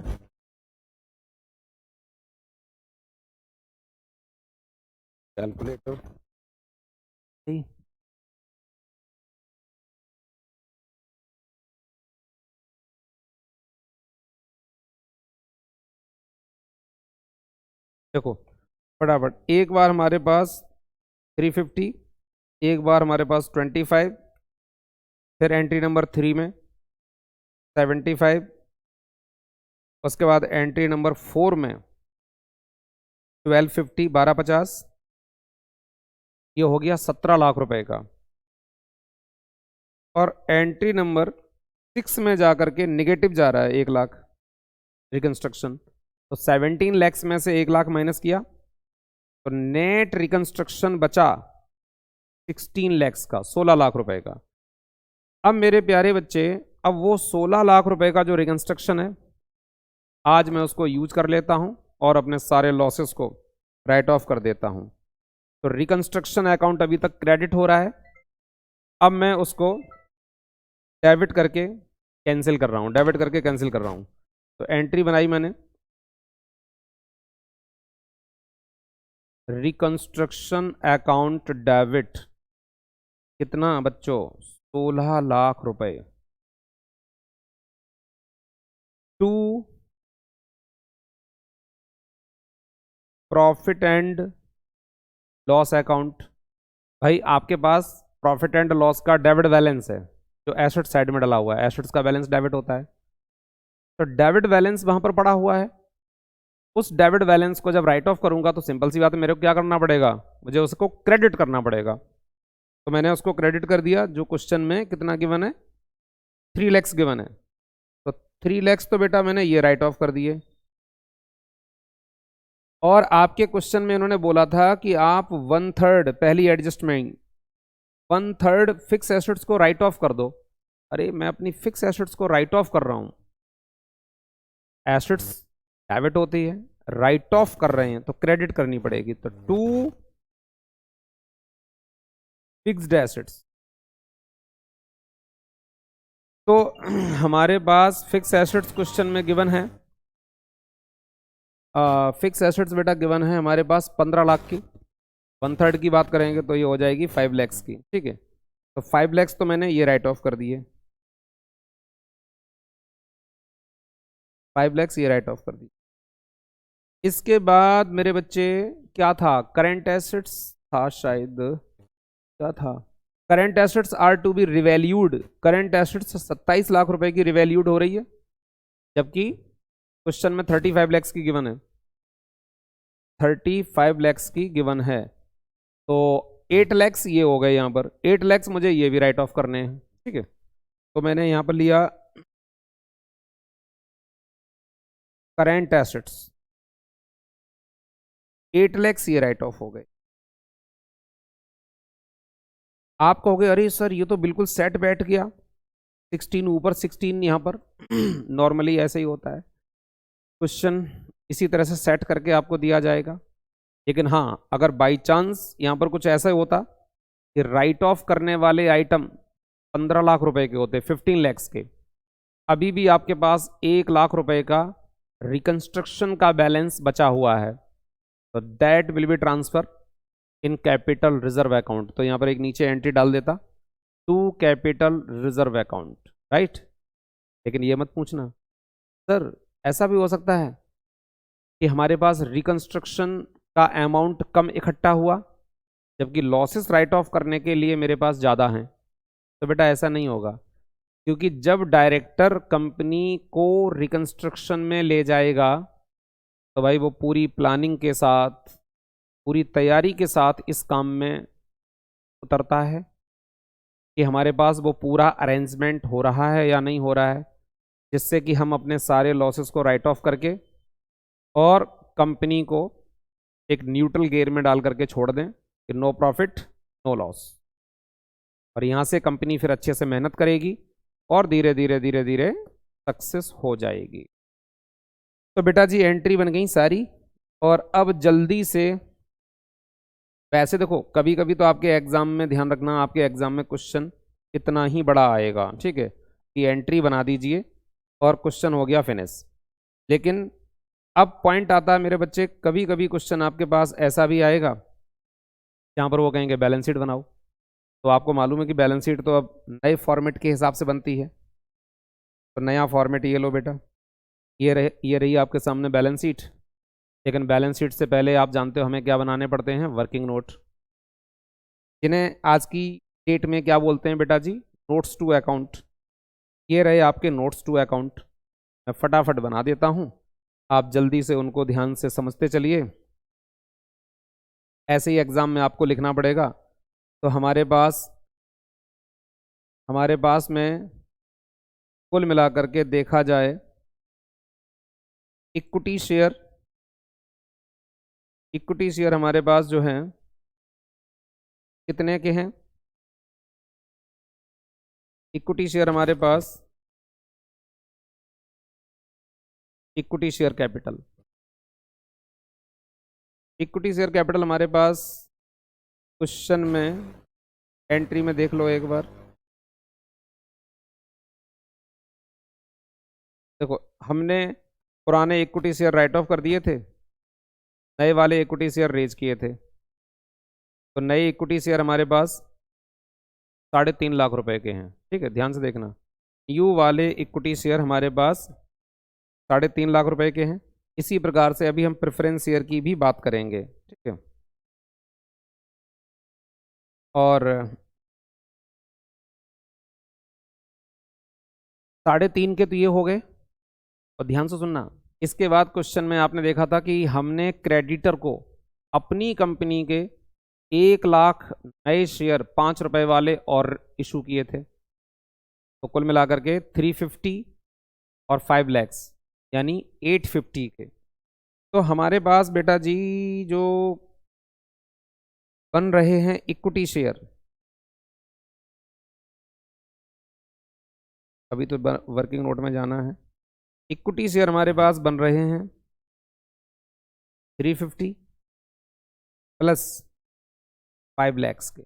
कैलकुलेटर देखो फटाफट, एक बार हमारे पास 350, एक बार हमारे पास 25, फिर एंट्री नंबर 3 में 75, उसके बाद एंट्री नंबर 4 में 1250, 1250, ये हो गया 17 लाख रुपए का। और एंट्री नंबर 6 में जाकर के निगेटिव जा रहा है 1 लाख रिकंस्ट्रक्शन, तो 17 लैक्स में से 1 लाख माइनस किया, तो नेट रिकंस्ट्रक्शन बचा 16 लैक्स का, 16 लाख रुपए का। अब मेरे प्यारे बच्चे, अब वो 16 लाख रुपए का जो रिकंस्ट्रक्शन है, आज मैं उसको यूज कर लेता हूं और अपने सारे लॉसेस को राइट ऑफ कर देता हूं। तो रिकंस्ट्रक्शन अकाउंट अभी तक क्रेडिट हो रहा है, अब मैं उसको डेबिट करके कैंसिल कर रहा हूं, डेबिट करके कैंसिल कर रहा हूं। तो एंट्री बनाई मैंने, रिकंस्ट्रक्शन अकाउंट डेबिट, कितना बच्चों, 16 लाख रुपए, to profit and loss account. भाई आपके पास प्रॉफिट एंड लॉस का डेबिट बैलेंस है जो एसेट साइड में डला हुआ है, एसेट्स का बैलेंस डेबिट होता है, तो डेबिट बैलेंस वहां पर पड़ा हुआ है। उस डेबिट बैलेंस को जब राइट ऑफ करूंगा तो सिंपल सी बात है, मेरे को क्या करना पड़ेगा, मुझे उसको क्रेडिट करना पड़ेगा। तो मैंने उसको क्रेडिट कर दिया, जो क्वेश्चन में कितना गिवन है, 3 लैक्स गिवन है, तो 3 लैक्स तो बेटा मैंने ये राइट ऑफ कर दिए। और आपके क्वेश्चन में उन्होंने बोला था कि आप 1/3 पहली एडजस्टमेंट 1/3 फिक्स एसेट्स को राइट ऑफ कर दो। अरे मैं अपनी फिक्स एसेट्स को राइट ऑफ कर रहा हूं, एसेट्स डेबिट होती है, राइट ऑफ कर रहे हैं तो क्रेडिट करनी पड़ेगी, तो 2 फिक्स्ड एसेट्स। तो हमारे पास फिक्स एसेट्स क्वेश्चन में गिवन है, फिक्स एसेट्स बेटा गिवन है हमारे पास 15 लाख की, 1/3 की बात करेंगे तो ये हो जाएगी 5 लैक्स की, ठीक है। तो 5 लैक्स तो मैंने ये राइट ऑफ कर दिए, 5 लैक्स ये राइट ऑफ कर दिए। इसके बाद मेरे बच्चे क्या था, करंट एसेट्स था शायद, क्या था, current assets are to be revalued, current assets 27 lakh रुपए की रिवैल्यूड हो रही है, जबकि क्वेश्चन में 35 लैक्स की गिवन है, 35 लैक्स की गिवन है, तो 8 लैक्स ये हो गए, यहाँ पर 8 लैक्स मुझे ये भी राइट ऑफ करने हैं, ठीक है। तो मैंने यहाँ पर लिया करंट एसेट्स, 8 लैक्स ये राइट ऑफ हो गए। आप कहोगे अरे सर ये तो बिल्कुल सेट बैठ गया, 16 ऊपर 16 यहाँ पर नॉर्मली ऐसे ही होता है, क्वेश्चन इसी तरह से सेट करके आपको दिया जाएगा। लेकिन हाँ, अगर बाई चांस यहाँ पर कुछ ऐसा होता कि राइट ऑफ करने वाले आइटम 15 लाख रुपए के होते, 15 लैक्स के, अभी भी आपके पास 1 लाख रुपए का रिकंस्ट्रक्शन का बैलेंस बचा हुआ है, तो that will be transfer in capital reserve account. तो यहाँ पर एक नीचे एंट्री डाल देता, to capital reserve account, right. लेकिन ये मत पूछना सर ऐसा भी हो सकता है कि हमारे पास रिकंस्ट्रक्शन का अमाउंट कम इकट्ठा हुआ जबकि लॉसेस राइट ऑफ करने के लिए मेरे पास ज़्यादा हैं। तो बेटा ऐसा नहीं होगा, क्योंकि जब डायरेक्टर कंपनी को रिकंस्ट्रक्शन में ले जाएगा तो भाई वो पूरी प्लानिंग के साथ, पूरी तैयारी के साथ इस काम में उतरता है कि हमारे पास वो पूरा अरेंजमेंट हो रहा है या नहीं हो रहा है, जिससे कि हम अपने सारे लॉसेस को राइट ऑफ करके और कंपनी को एक न्यूट्रल गियर में डाल करके छोड़ दें कि नो प्रॉफिट नो लॉस। और यहाँ से कंपनी फिर अच्छे से मेहनत करेगी और धीरे धीरे धीरे धीरे सक्सेस हो जाएगी। तो बेटा जी एंट्री बन गई सारी। और अब जल्दी से, वैसे देखो कभी कभी तो आपके एग्जाम में ध्यान रखना, आपके एग्जाम में क्वेश्चन इतना ही बड़ा आएगा, ठीक है, कि एंट्री बना दीजिए और क्वेश्चन हो गया फिनिश। लेकिन अब पॉइंट आता है मेरे बच्चे, कभी कभी क्वेश्चन आपके पास ऐसा भी आएगा जहाँ पर वो कहेंगे बैलेंस शीट बनाओ। तो आपको मालूम है कि बैलेंस शीट तो अब नए फॉर्मेट के हिसाब से बनती है। तो नया फॉर्मेट ये लो बेटा, ये रही आपके सामने बैलेंस शीट। लेकिन बैलेंस शीट से पहले आप जानते हो हमें क्या बनाने पड़ते हैं, वर्किंग नोट, जिन्हें आज की डेट में क्या बोलते हैं बेटा जी, नोट्स टू अकाउंट। ये रहे आपके नोट्स टू अकाउंट। मैं फटाफट बना देता हूँ, आप जल्दी से उनको ध्यान से समझते चलिए। ऐसे ही एग्ज़ाम में आपको लिखना पड़ेगा। तो हमारे पास में कुल मिलाकर के देखा जाए, इक्विटी शेयर हमारे पास जो हैं कितने के हैं, इक्विटी शेयर हमारे पास, equity share capital, equity share capital हमारे पास क्वेश्चन में एंट्री में देख लो एक बार। देखो हमने पुराने इक्विटी शेयर राइट ऑफ कर दिए थे, नए वाले इक्विटी शेयर रेज किए थे। तो नए इक्विटी शेयर हमारे पास 3.5 लाख रुपए के हैं, ठीक है, ध्यान से देखना। न्यू वाले इक्विटी शेयर हमारे पास 3.5 लाख रुपए के हैं। इसी प्रकार से अभी हम प्रेफरेंस शेयर की भी बात करेंगे, ठीक है। और 3.5 के तो ये हो गए। और ध्यान से सुनना, इसके बाद क्वेश्चन में आपने देखा था कि हमने क्रेडिटर को अपनी कंपनी के 1 लाख नए शेयर 5 रुपए वाले और इशू किए थे। तो कुल मिलाकर के 350 और 5 लैक्स यानी 850 के। तो हमारे पास बेटा जी जो बन रहे हैं इक्विटी शेयर, अभी तो वर्किंग नोट में जाना है। इक्विटी शेयर हमारे पास बन रहे हैं 350 प्लस 5 लैक्स के,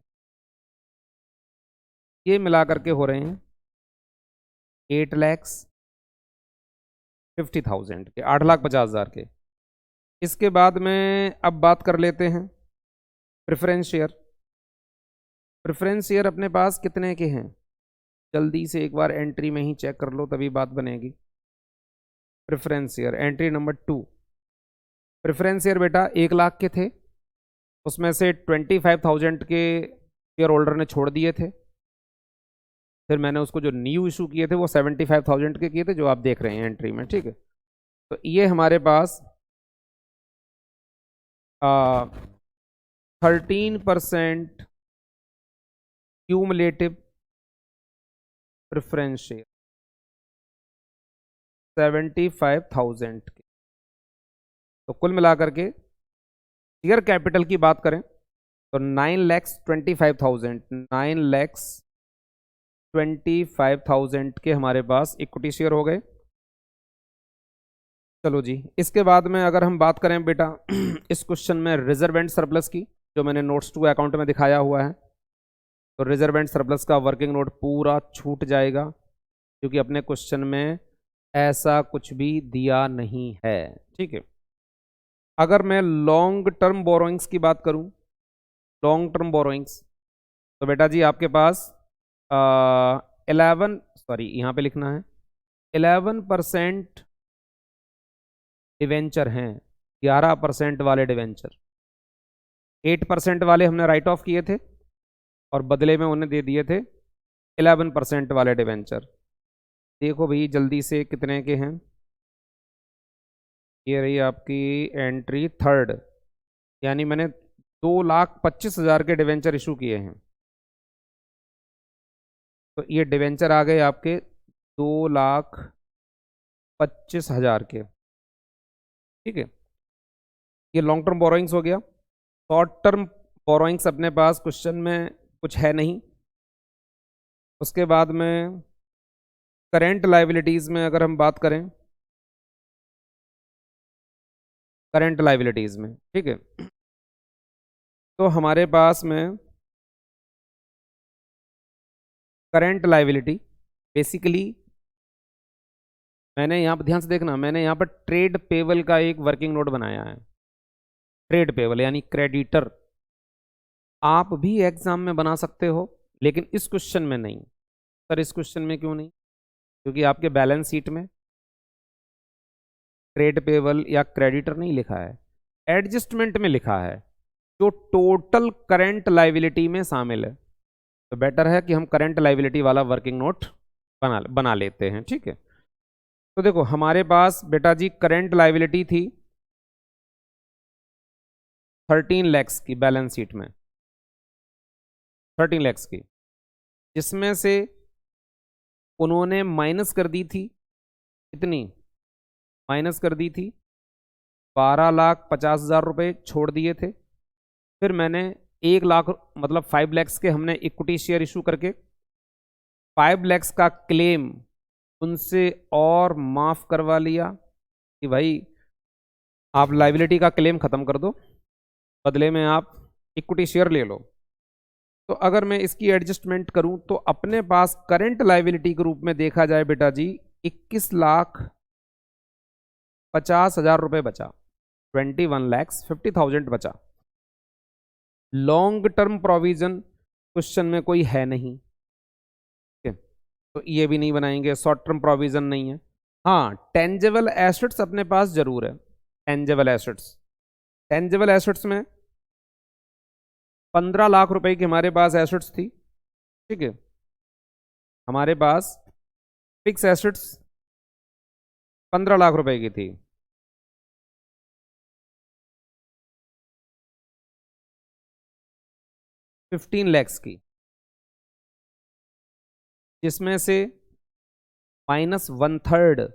ये मिला करके हो रहे हैं 8,50,000 के, 8,50,000 के। इसके बाद में अब बात कर लेते हैं प्रेफरेंस शेयर। प्रेफरेंस शेयर अपने पास कितने के हैं, जल्दी से एक बार एंट्री में ही चेक कर लो तभी बात बनेगी। Preference share entry number 2, preference share बेटा 1 लाख के थे, उसमें से 25,000 के शेयर होल्डर ने छोड़ दिए थे। फिर मैंने उसको जो न्यू इशू किए थे वो 75,000 के किए थे, जो आप देख रहे हैं एंट्री में, ठीक है। तो ये हमारे पास 13% क्यूमुलेटिव प्रेफरेंस शेयर 75,000 के। तो कुल मिलाकर के शेयर कैपिटल की बात करें तो 9,25,000 के हमारे पास इक्विटी शेयर हो गए। चलो जी, इसके बाद में अगर हम बात करें बेटा इस क्वेश्चन में रिजर्व एंड सरप्लस की, जो मैंने नोट्स 2 अकाउंट में दिखाया हुआ है, तो रिजर्व एंड सरप्लस का वर्किंग नोट पूरा छूट जाएगा, क्योंकि अपने क्वेश्चन में ऐसा कुछ भी दिया नहीं है। ठीक है, अगर मैं लॉन्ग टर्म बोरोइंग्स की बात करूं, लॉन्ग टर्म बोरोइंग्स, तो बेटा जी आपके पास 11, सॉरी यहाँ पे लिखना है 11% डिवेंचर हैं, 11% वाले डिवेंचर, 8% वाले हमने राइट ऑफ किए थे और बदले में उन्हें दे दिए थे 11% वाले डिवेंचर। देखो भाई जल्दी से कितने के हैं, ये रही आपकी एंट्री थर्ड, यानी मैंने 2,25,000 के डिवेंचर इशू किए हैं। तो ये डिवेंचर आ गए आपके 2,25,000 के। ठीक है, ये लॉन्ग टर्म बोरोइंग्स हो गया। शॉर्ट टर्म बोरोइंग्स अपने पास क्वेश्चन में कुछ है नहीं। उसके बाद में करेंट लाइबिलिटीज में अगर हम बात करें, करेंट लाइबिलिटीज में, ठीक है, तो हमारे पास में करेंट लाइबिलिटी बेसिकली, मैंने यहाँ पर ध्यान से देखना, मैंने यहाँ पर ट्रेड पेबल का एक वर्किंग नोट बनाया है। ट्रेड पेबल यानी क्रेडिटर, आप भी एग्जाम में बना सकते हो, लेकिन इस क्वेश्चन में नहीं। सर इस क्वेश्चन में क्यों नहीं? क्योंकि आपके बैलेंस शीट में ट्रेड पेबल या क्रेडिटर नहीं लिखा है, एडजस्टमेंट में लिखा है, जो टोटल करंट लाइबिलिटी में शामिल है। तो बेटर है कि हम करंट लाइबिलिटी वाला वर्किंग नोट बना लेते हैं। ठीक है, तो देखो हमारे पास बेटा जी करंट लाइबिलिटी थी 13 लैक्स की बैलेंस शीट में, 13 लैक्स की, जिसमें से उन्होंने माइनस कर दी थी, कितनी माइनस कर दी थी? 12,50,000 रुपये छोड़ दिए थे। फिर मैंने 1 लाख मतलब 5 लैक्स के हमने इक्विटी शेयर इशू करके 5 लैक्स का क्लेम उनसे और माफ करवा लिया कि भाई आप लाइबिलिटी का क्लेम खत्म कर दो, बदले में आप इक्विटी शेयर ले लो। तो अगर मैं इसकी एडजस्टमेंट करूं तो अपने पास करंट लाइबिलिटी के रूप में देखा जाए बेटा जी 21,50,000 रुपये बचा, 21,50,000 बचा। लॉन्ग टर्म प्रोविजन क्वेश्चन में कोई है नहीं, ठीक है, तो ये भी नहीं बनाएंगे। शॉर्ट टर्म प्रोविजन नहीं है। हाँ, टेंजेबल एसेट्स अपने पास जरूर है। टेंजेबल एसेट्स, टेंजेबल एसेट्स में 15 लाख रुपए की हमारे पास एसेट्स थी। ठीक है, हमारे पास फिक्स एसेट्स 15 लाख रुपए की थी। $15 की, जिसमें से -1/3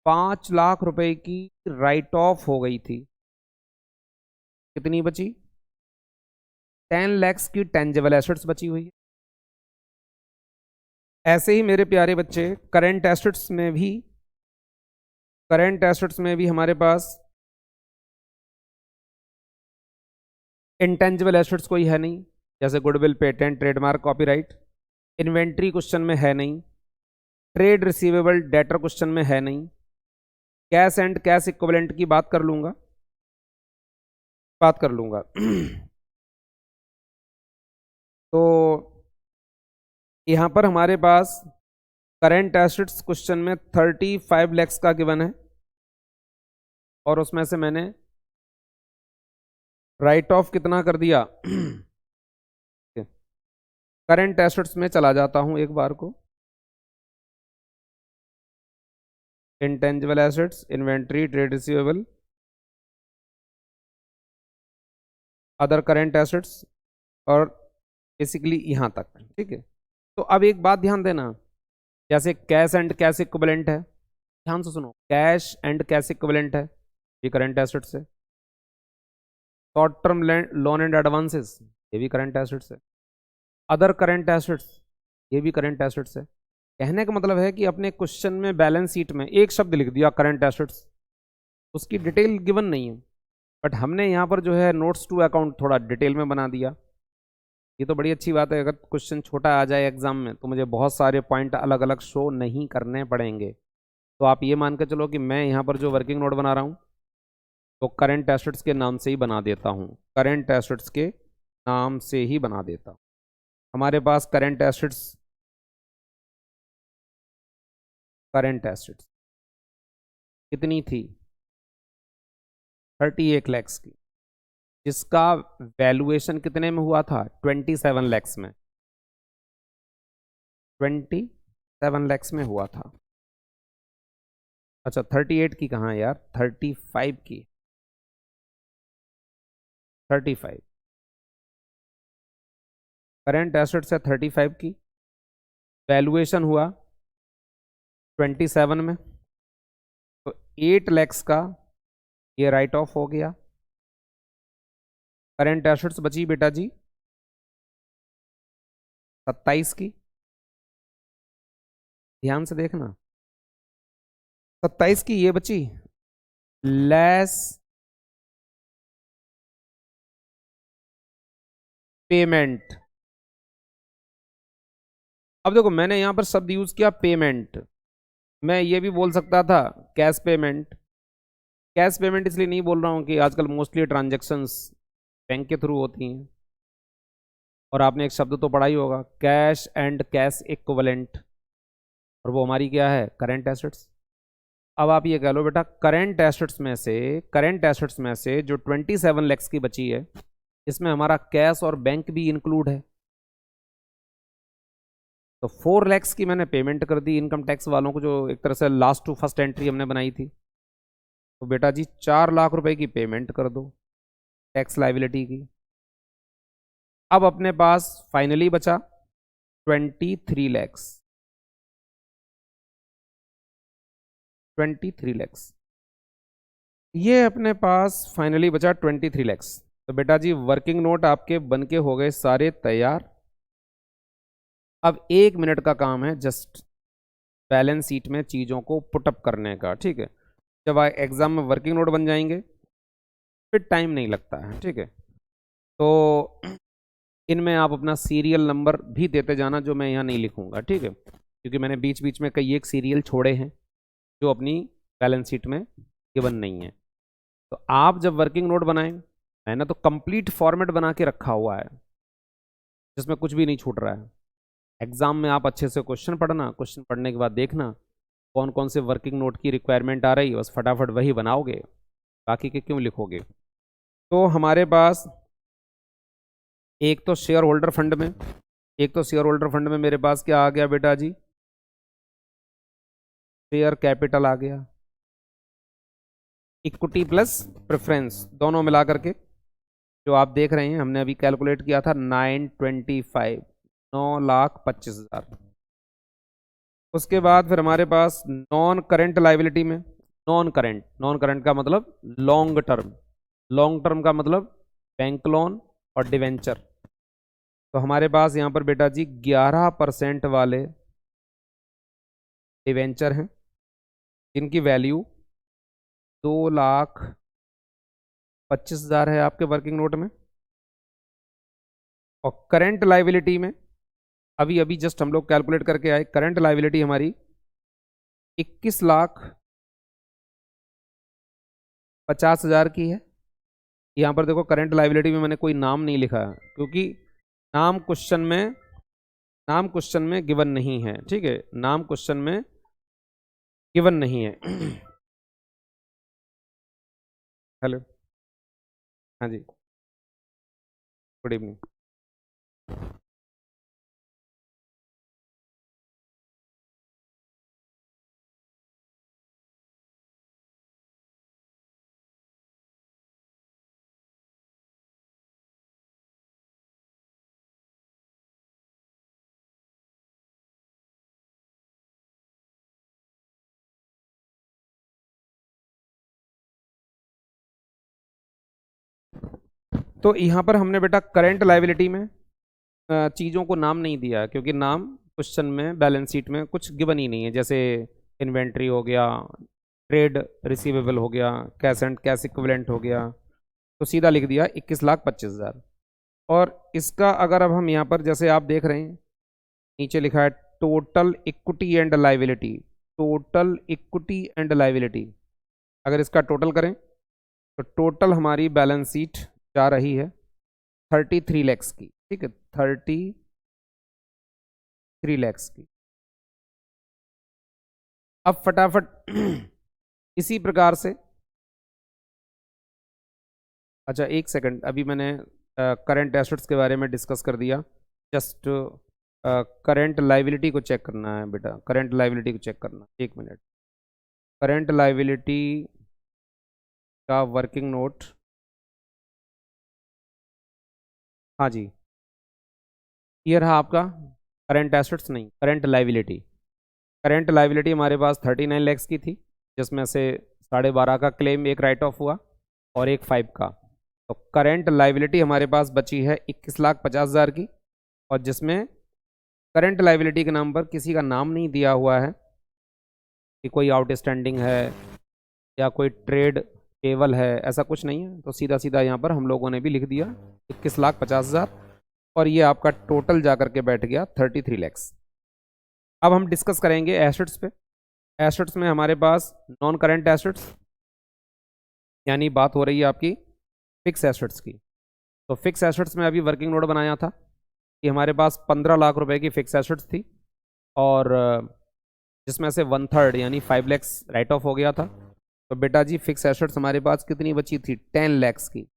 5 लाख रुपए की राइट ऑफ हो गई थी। कितनी बची? 10 लैक्स की टेंजेबल एसेट्स बची हुई है। ऐसे ही मेरे प्यारे बच्चे करंट एसेट्स में भी, करंट एसेट्स में भी हमारे पास इंटेंजिबल एसेट्स कोई है नहीं, जैसे goodwill, patent, trademark, copyright. Inventory question में है नहीं। ट्रेड रिसीवेबल, डेटर क्वेश्चन में है नहीं। कैश एंड कैश इक्विवेलेंट की बात कर लूंगा, बात कर लूंगा तो यहां पर हमारे पास करंट एसेट्स क्वेश्चन में 35 लैक्स का गिवन है, और उसमें से मैंने राइट ऑफ कितना कर दिया करंट एसेट्स में चला जाता हूं एक बार को। Intangible assets, inventory, trade receivable, other current assets, और बेसिकली यहां तक। ठीक है, तो अब एक बात ध्यान देना, जैसे कैश एंड कैश इक्विवेलेंट है, ध्यान से सुनो, कैश एंड कैश इक्विवेलेंट है, ये करंट एसेट्स है। Short term loan and advances, ये भी करंट एसेट्स है। अदर करंट एसेट्स, ये भी करंट एसेट्स है। कहने का मतलब है कि अपने क्वेश्चन में बैलेंस शीट में एक शब्द लिख दिया करंट एसेट्स, उसकी डिटेल गिवन नहीं है, बट हमने यहाँ पर जो है नोट्स टू अकाउंट थोड़ा डिटेल में बना दिया। ये तो बड़ी अच्छी बात है, अगर क्वेश्चन छोटा आ जाए एग्जाम में तो मुझे बहुत सारे पॉइंट अलग अलग शो नहीं करने पड़ेंगे। तो आप ये मान के चलो कि मैं यहाँ पर जो वर्किंग नोट बना रहा हूँ तो करंट एसेट्स के नाम से ही बना देता हूँ, करंट एसेट्स के नाम से ही बना देता हूँ। हमारे पास करंट एसेट्स कितनी थी? 38 लैक्स की, जिसका वैल्यूएशन कितने में हुआ था? 27 लैक्स में, 27 लैक्स में हुआ था। अच्छा 38 की कहाँ है यार, 35 की, 35 करंट एसेट्स है 35 की, वैल्यूएशन हुआ 27 में, तो 8 लैक्स का ये राइट ऑफ हो गया। करंट एसेट्स बची बेटा जी 27 की, ध्यान से देखना, 27 की ये बची, लेस पेमेंट। अब देखो मैंने यहां पर शब्द यूज किया पेमेंट, मैं ये भी बोल सकता था कैश पेमेंट। कैश पेमेंट इसलिए नहीं बोल रहा हूं कि आजकल मोस्टली ट्रांजैक्शंस बैंक के थ्रू होती हैं, और आपने एक शब्द तो पढ़ा ही होगा, कैश एंड कैश इक्विवेलेंट, और वो हमारी क्या है? Current assets. अब आप ये कह लो बेटा करंट एसेट्स में से जो 27 लैक्स की बची है, इसमें हमारा कैश और बैंक भी इंक्लूड है, तो 4 लैक्स की मैंने पेमेंट कर दी इनकम टैक्स वालों को, जो एक तरह से लास्ट टू फर्स्ट एंट्री हमने बनाई थी। तो बेटा जी 4 लाख रुपए की पेमेंट कर दो टैक्स लाइबिलिटी की। अब अपने पास फाइनली बचा 23 लैक्स, 23 लैक्स, ये अपने पास फाइनली बचा 23 लैक्स। तो बेटा जी वर्किंग नोट आपके बन के हो गए सारे तैयार। अब 1 मिनट का काम है जस्ट बैलेंस शीट में चीज़ों को पुटअप करने का, ठीक है। जब एग्जाम में वर्किंग नोट बन जाएंगे फिर टाइम नहीं लगता है, ठीक है। तो इनमें आप अपना सीरियल नंबर भी देते जाना, जो मैं यहाँ नहीं लिखूंगा, ठीक है, क्योंकि मैंने बीच बीच में कई एक सीरियल छोड़े हैं जो अपनी बैलेंस शीट में गिवन नहीं है। तो आप जब वर्किंग नोट बनाएं, मैंने तो कंप्लीट फॉर्मेट बना के रखा हुआ है जिसमें कुछ भी नहीं छूट रहा है। एग्जाम में आप अच्छे से क्वेश्चन पढ़ना, क्वेश्चन पढ़ने के बाद देखना कौन कौन से वर्किंग नोट की रिक्वायरमेंट आ रही है, बस फटाफट वही बनाओगे, बाकी के क्यों लिखोगे। तो हमारे पास एक तो शेयर होल्डर फंड में मेरे पास क्या आ गया बेटा जी? शेयर कैपिटल आ गया, इक्विटी प्लस प्रेफरेंस दोनों मिला करके जो आप देख रहे हैं, हमने अभी कैलकुलेट किया था 925, 9,25,000। उसके बाद फिर हमारे पास नॉन करंट लाइबिलिटी में, नॉन करंट का मतलब लॉन्ग टर्म का मतलब बैंक लोन और डिवेंचर। तो हमारे पास यहाँ पर बेटा जी 11% वाले डिवेंचर हैं जिनकी वैल्यू 2,25,000 है आपके वर्किंग नोट में। और करंट लाइबिलिटी में अभी अभी जस्ट हम लोग कैलकुलेट करके आए, करंट लाइबिलिटी हमारी 21,50,000 की है। यहाँ पर देखो करंट लाइबिलिटी में मैंने कोई नाम नहीं लिखा है क्योंकि नाम क्वेश्चन में गिवन नहीं है, ठीक है, नाम क्वेश्चन में गिवन नहीं है। हेलो, हाँ जी, गुड इवनिंग। तो यहाँ पर हमने बेटा करंट लाइबिलिटी में चीज़ों को नाम नहीं दिया क्योंकि नाम क्वेश्चन में बैलेंस शीट में कुछ गिवन ही नहीं है, जैसे इन्वेंट्री हो गया, ट्रेड रिसीवेबल हो गया, कैश एंड कैश इक्विवेलेंट हो गया, तो सीधा लिख दिया 21,25,000। और इसका अगर अब हम यहाँ पर जैसे आप देख रहे हैं नीचे लिखा है total equity and liability, total equity and liability, अगर इसका टोटल करें तो टोटल हमारी बैलेंस शीट जा रही है 33 लैक्स की, ठीक है, 33 लैक्स की। अब फटाफट इसी प्रकार से, अच्छा एक सेकंड, अभी मैंने करंट एसेट्स के बारे में डिस्कस कर दिया, जस्ट करंट लाइबिलिटी को चेक करना है बेटा, करंट लाइबिलिटी को चेक करना, एक मिनट। करंट लाइबिलिटी का वर्किंग नोट, हाँ जी, ये रहा आपका करंट एसेट्स, नहीं करंट लाइबिलिटी। करंट लाइबिलिटी हमारे पास 39 लैक्स की थी, जिसमें से 12.5 का क्लेम, एक राइट ऑफ हुआ और एक 5 का। तो करंट लाइबिलिटी हमारे पास बची है 21,50,000 की, और जिसमें करंट लाइबिलिटी के नाम पर किसी का नाम नहीं दिया हुआ है कि कोई आउटस्टैंडिंग है या कोई ट्रेड पेबल है, ऐसा कुछ नहीं है। तो सीधा सीधा यहाँ पर हम लोगों ने भी लिख दिया 21,50,000, और ये आपका टोटल जा करके बैठ गया 33 लैक्स। अब हम डिस्कस करेंगे एसेट्स पे। एसेट्स में हमारे पास नॉन करंट एसेट्स, यानी बात हो रही है आपकी फिक्स एसेट्स की। तो फिक्स एसेट्स में अभी वर्किंग नोट बनाया था कि हमारे पास 15 लाख रुपए की फिक्स एसेट्स थी, और जिसमें से 1/3 यानी 5 लैक्स राइट ऑफ हो गया था। तो बेटा जी फिक्स एसेट्स हमारे पास कितनी बची थी? 10 लैक्स की।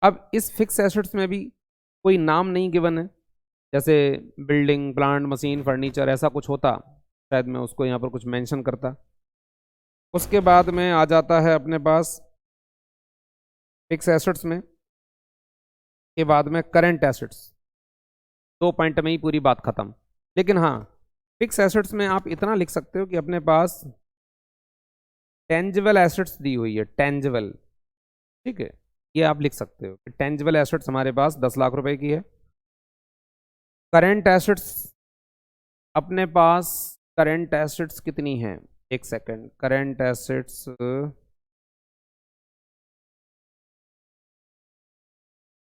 अब इस फिक्स एसेट्स में भी कोई नाम नहीं गिवन है, जैसे बिल्डिंग, प्लांट, मशीन, फर्नीचर, ऐसा कुछ होता शायद मैं उसको यहाँ पर कुछ मेंशन करता। उसके बाद में आ जाता है अपने पास फिक्स एसेट्स में के बाद में करंट एसेट्स, 2 पॉइंट में ही पूरी बात खत्म। लेकिन हाँ, फिक्स एसेट्स में आप इतना लिख सकते हो कि अपने पास टेंजिबल एसेट्स दी हुई है, टेंजिबल, ठीक है, ये आप लिख सकते हो। टेंजिबल एसेट्स हमारे पास 10 लाख रुपए की है। करंट एसेट्स अपने पास, करंट एसेट्स कितनी हैं? एक सेकंड, करंट एसेट्स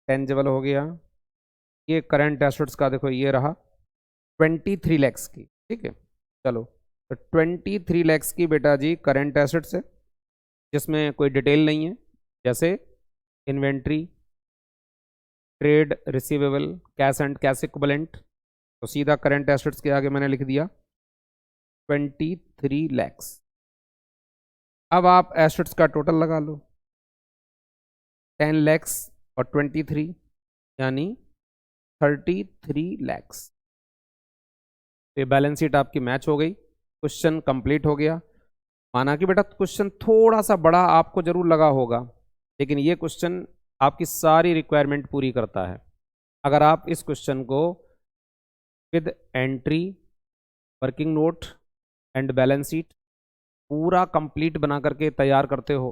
टेंजिबल हो गया, ये करंट एसेट्स का देखो ये रहा 23 लैक्स की, ठीक है। चलो, तो 23 लैक्स की बेटा जी करंट एसेट्स है, जिसमें कोई डिटेल नहीं है, जैसे inventory, trade receivable, cash and cash equivalent. तो सीधा करंट एसेट्स के आगे मैंने लिख दिया 23 लैक्स। अब आप एसेट्स का टोटल लगा लो, 10 लैक्स और 23 यानी 33 लैक्स। ये बैलेंस शीट आपकी मैच हो गई, क्वेश्चन कंप्लीट हो गया। माना कि बेटा क्वेश्चन थोड़ा सा बड़ा आपको जरूर लगा होगा, लेकिन ये क्वेश्चन आपकी सारी रिक्वायरमेंट पूरी करता है। अगर आप इस क्वेश्चन को with entry, working note and balance sheet पूरा कंप्लीट बना करके तैयार करते हो,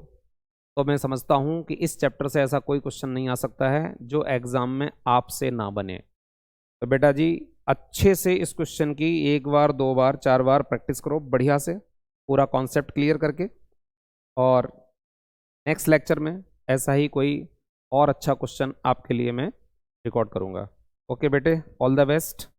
तो मैं समझता हूँ कि इस चैप्टर से ऐसा कोई क्वेश्चन नहीं आ सकता है जो एग्ज़ाम में आपसे ना बने। तो बेटा जी अच्छे से इस क्वेश्चन की 1 बार 2 बार 4 बार प्रैक्टिस करो बढ़िया से, पूरा कॉन्सेप्ट क्लियर करके, और नेक्स्ट लेक्चर में ऐसा ही कोई और अच्छा क्वेश्चन आपके लिए मैं रिकॉर्ड करूँगा। ओके बेटे, ऑल द बेस्ट।